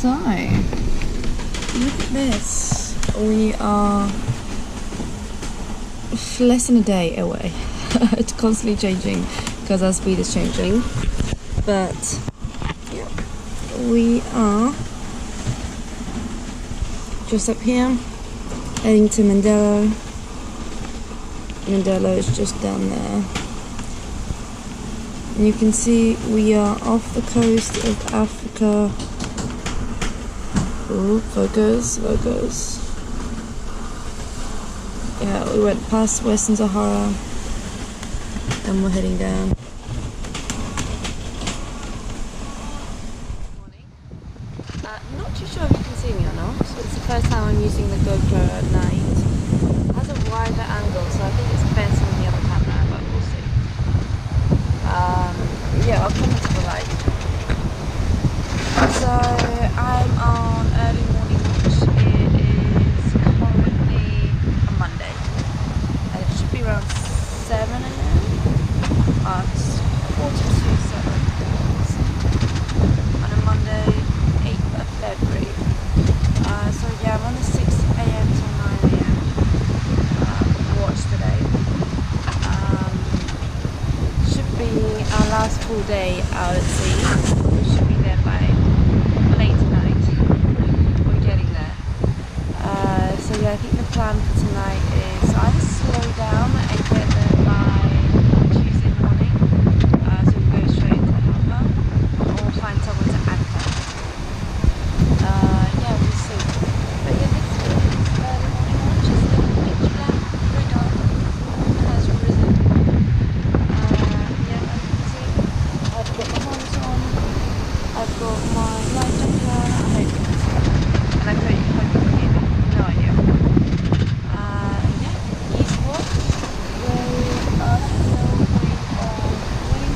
So, look at this. We are less than a day away. It's constantly changing because our speed is changing. But yeah, we are just up here, heading to Mandela. Mandela is just down there. And you can see we are off the coast of Africa. Ooh, focus. Yeah, we went past Western Sahara and we're heading down. Morning. Not too sure if you can see me or not. It's the first time I'm using the GoPro at night. It has a wider angle, so I think it's better than the other camera, but we'll see. Yeah, I'll come into the light. So I'm on early morning watch. It is currently a Monday, and it should be around 7 a.m. It's 7 on a Monday, 8th of February. So yeah, I'm on the 6 a.m. till 9 a.m. Watch today. Should be our last full day out at sea. We should be there by late tonight. We're getting there. So yeah, I think the plan for tonight is either slow down and get there by Tuesday morning, so we go straight into the harbour, or find somewhere to anchor. Yeah, we'll see. But yeah, this is early morning watch. It's still pitch black, very dark. It has risen. Yeah, as you can see, I've got my harness on. I've got my light jumper. I hope you can see. And I hope you can hear me. No idea. Yeah, easy watch. We are still going on wing.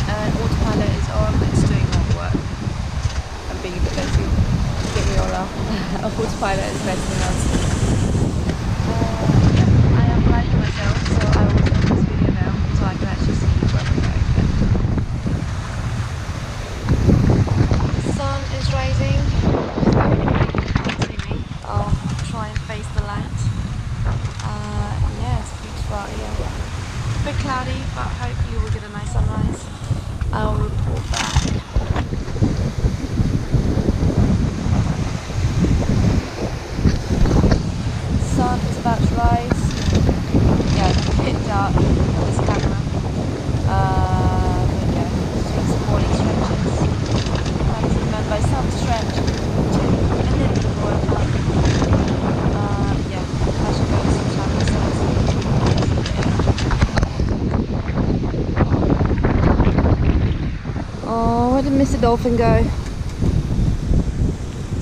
And autopilot is on. It's doing all the work. I'm being a bit lazy. Get me all out. Autopilot is better than us. Yeah, I am riding myself, so I will stop this video now so I can actually see where we're going. The sun is rising. You can't see me. I'll try and face the light. Yeah, it's beautiful out here. A bit cloudy, but hopefully we'll get a nice sunrise. I'll report back. Sun is about to rise. Yeah, it's a bit dark on this camera. But yeah, just doing some morning stretches. Like to remember some stretch to a little bit of Royal Park. Yeah, I should go sometime myself. Oh, where did Mr. Dolphin go?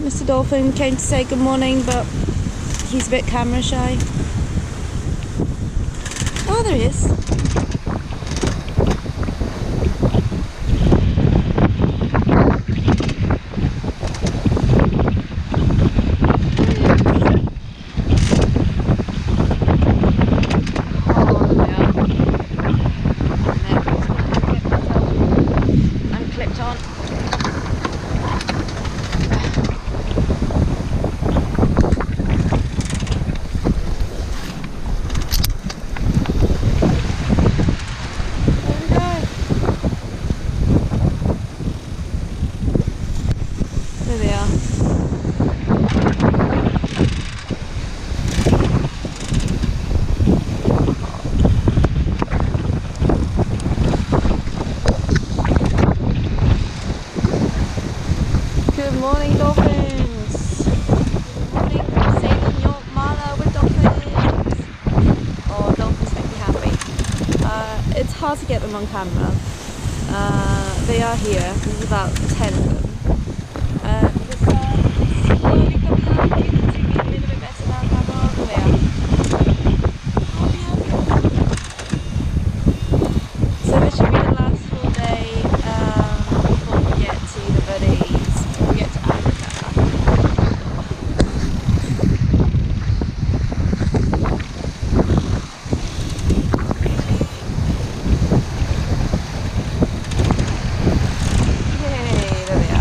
Mr. Dolphin came to say good morning, but he's a bit camera shy. Oh, there he is. Good morning, dolphins. Good morning, sailing your mala with dolphins. Oh, dolphins make me happy. It's hard to get them on camera. They are here. There's about 10 of them. The sun is slowly coming up. You can see me a little bit better now, camera. Over there. So this should be the last full day before we get to the Verdes. Before we get to Africa. Yay, there they are.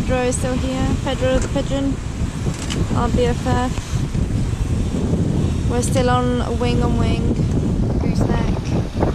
Pedro is still here. Pedro the pigeon, our BFF. We're still on wing, gooseneck.